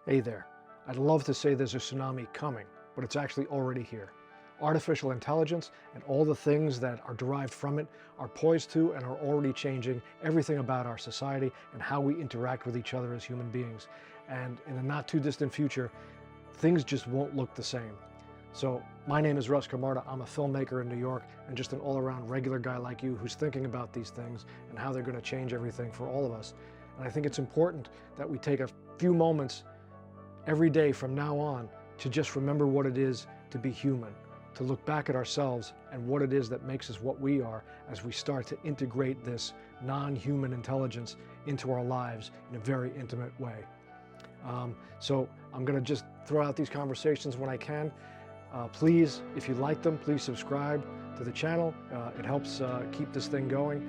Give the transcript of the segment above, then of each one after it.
Hey there. I'd love to say there's a tsunami coming, but it's actually already here. Artificial intelligence and all the things that are derived from it are poised to and are already changing everything about our society and how we interact with each other as human beings. And in the not too distant future, things just won't look the same. So my name is Russ Camarda. I'm a filmmaker in New York and just an all-around regular guy like you who's thinking about these things and how they're going to change everything for all of us. And I think it's important that we take a few moments every day from now on to just remember what it is to be human, to look back at ourselves and what it is that makes us what we are as we start to integrate this non-human intelligence into our lives in a very intimate way. So I'm going to just throw out these conversations when I can. Please, if you like them, please subscribe to the channel. It helps keep this thing going.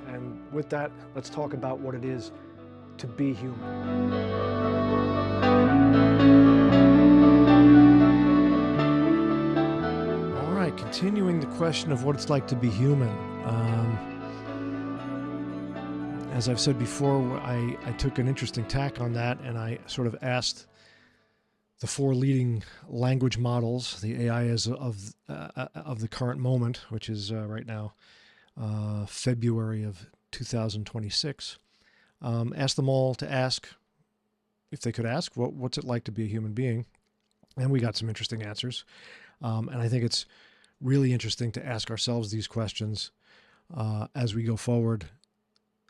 And with that, let's talk about what it is to be human. All right, continuing the question of what it's like to be human. As I've said before, I took an interesting tack on that, and I sort of asked the four leading language models, the AIs of the current moment, which is right now February of 2026. Asked them all to ask, if they could ask, what's it like to be a human being? And we got some interesting answers. And I think it's really interesting to ask ourselves these questions as we go forward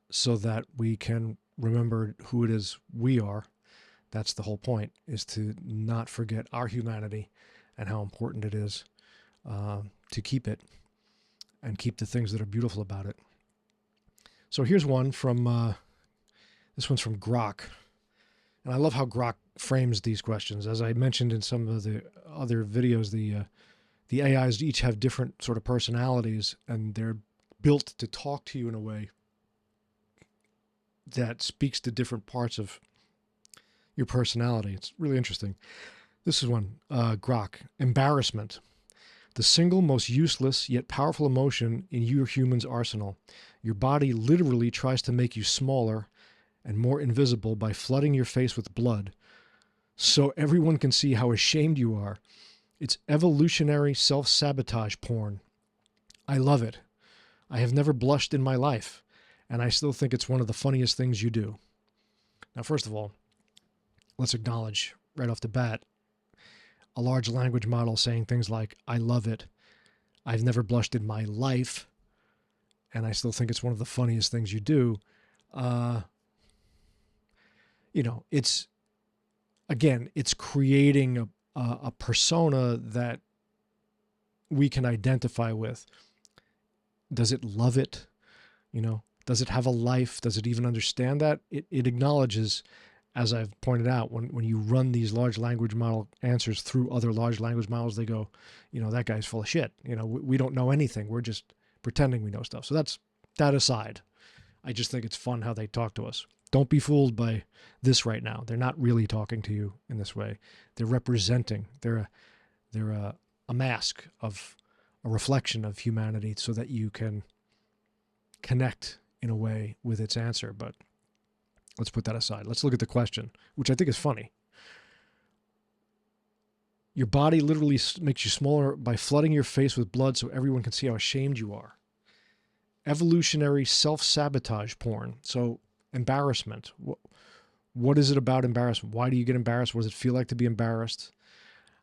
so that we can remember who it is we are. That's the whole point, is to not forget our humanity and how important it is to keep it and keep the things that are beautiful about it. So here's one from, this one's from Grok. And I love how Grok frames these questions. As I mentioned in some of the other videos, the AIs each have different sort of personalities, and they're built to talk to you in a way that speaks to different parts of your personality. It's really interesting. This is one, Grok. Embarrassment. The single most useless yet powerful emotion in your human's arsenal. Your body literally tries to make you smaller and more invisible by flooding your face with blood, so everyone can see how ashamed you are. It's evolutionary self-sabotage porn. I love it. I have never blushed in my life, and I still think it's one of the funniest things you do. Now, first of all, let's acknowledge right off the bat a large language model saying things like, I love it, I've never blushed in my life, and I still think it's one of the funniest things you do. You know, it's, again, it's creating a persona that we can identify with. Does it love it? You know, does it have a life? Does it even understand that? It acknowledges, as I've pointed out, when you run these large language model answers through other large language models, they go, you know, that guy's full of shit. You know, we don't know anything. We're just pretending we know stuff. So that's that aside. I just think it's fun how they talk to us. Don't be fooled by this right now. They're not really talking to you in this way. They're representing. They're a mask of a reflection of humanity so that you can connect in a way with its answer. But let's put that aside. Let's look at the question, which I think is funny. Your body literally makes you smaller by flooding your face with blood so everyone can see how ashamed you are. Evolutionary self-sabotage porn. So embarrassment. What is it about embarrassment? Why do you get embarrassed? What does it feel like to be embarrassed?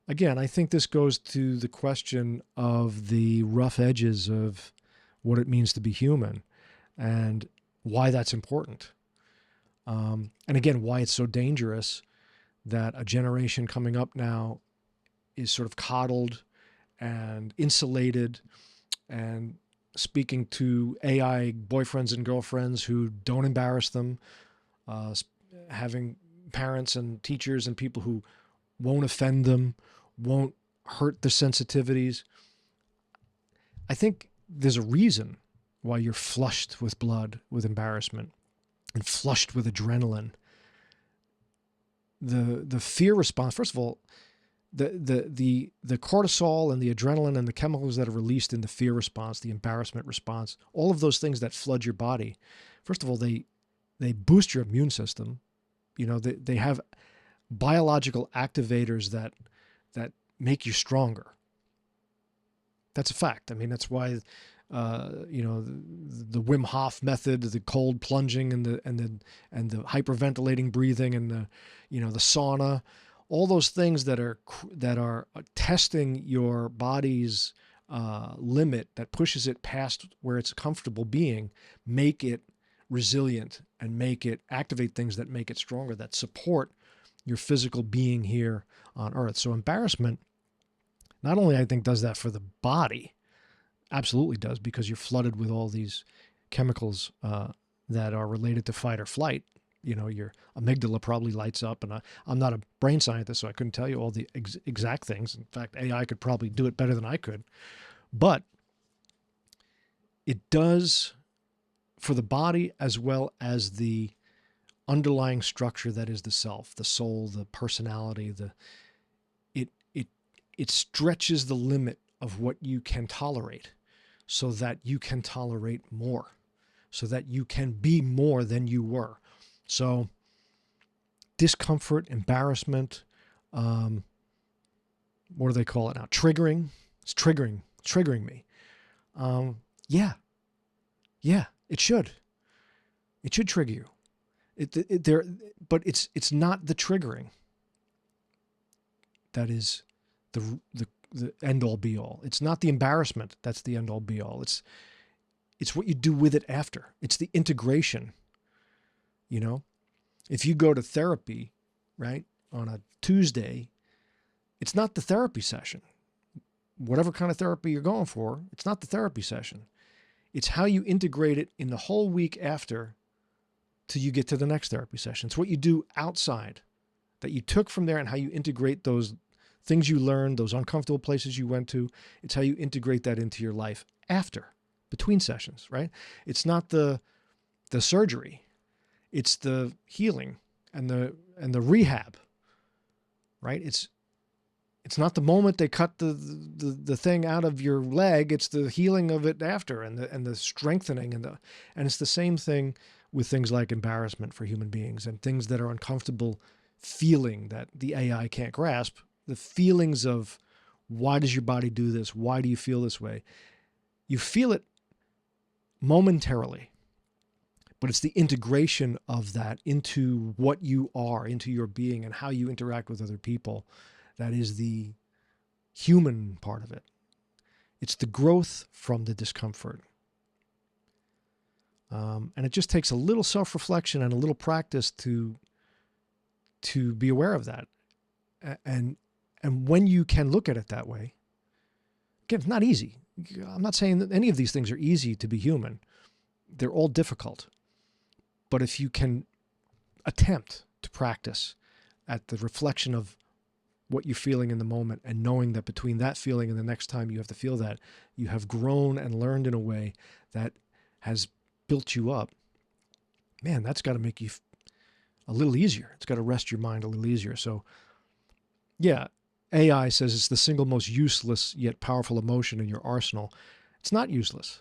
Again, I think this goes to the question of the rough edges of what it means to be human and why that's important. And again, why it's so dangerous that a generation coming up now is sort of coddled and insulated and speaking to AI boyfriends and girlfriends who don't embarrass them, having parents and teachers and people who won't offend them, won't hurt their sensitivities. I think there's a reason why you're flushed with blood, with embarrassment, and flushed with adrenaline. The fear response, first of all, the cortisol and the adrenaline and the chemicals that are released in the fear response, the embarrassment response, all of those things that flood your body, first of all, they boost your immune system. You know, they have biological activators that make you stronger. That's a fact. I mean, that's why the Wim Hof method, the cold plunging, and the hyperventilating breathing, and the sauna, all those things that are testing your body's limit, that pushes it past where it's comfortable being, make it resilient and make it activate things that make it stronger, that support your physical being here on Earth. So embarrassment not only, I think, does that for the body, absolutely does, because you're flooded with all these chemicals that are related to fight or flight. Your amygdala probably lights up, and I'm not a brain scientist, so I couldn't tell you all the exact things. In fact, AI could probably do it better than I could. But it does for the body as well as the underlying structure that is the self, the soul, the personality. It stretches the limit of what you can tolerate, so that you can tolerate more, so that you can be more than you were. So discomfort, embarrassment, what do they call it now? Triggering. It's triggering me. Yeah, it should. It should trigger you. But it's not the triggering that is the end all be all. It's not the embarrassment that's the end all be all. It's what you do with it after. It's the integration. If you go to therapy, right, on a Tuesday, it's not the therapy session. Whatever kind of therapy you're going for, it's not the therapy session. It's how you integrate it in the whole week after till you get to the next therapy session. It's what you do outside that you took from there, and how you integrate those things you learned, those uncomfortable places you went to. It's how you integrate that into your life after, between sessions, right? It's not the surgery. It's the healing and the rehab, right? It's not the moment they cut the thing out of your leg. It's the healing of it after, and the strengthening, and it's the same thing with things like embarrassment for human beings, and things that are uncomfortable feeling that the AI can't grasp. The feelings of, why does your body do this? Why do you feel this way? You feel it momentarily, but it's the integration of that into what you are, into your being, and how you interact with other people. That is the human part of it. It's the growth from the discomfort. And it just takes a little self-reflection and a little practice to be aware of that. And when you can look at it that way, again, it's not easy. I'm not saying that any of these things are easy to be human. They're all difficult. But if you can attempt to practice at the reflection of what you're feeling in the moment, and knowing that between that feeling and the next time you have to feel that, you have grown and learned in a way that has built you up, man, that's got to make you a little easier. It's got to rest your mind a little easier. So yeah, AI says it's the single most useless yet powerful emotion in your arsenal. It's not useless.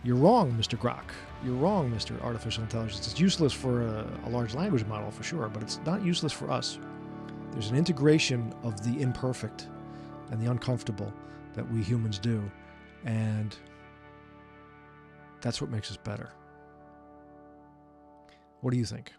You're wrong, Mr. Grok. You're wrong, Mr. Artificial Intelligence. It's useless for a large language model for sure, but it's not useless for us. There's an integration of the imperfect and the uncomfortable that we humans do, and that's what makes us better. What do you think?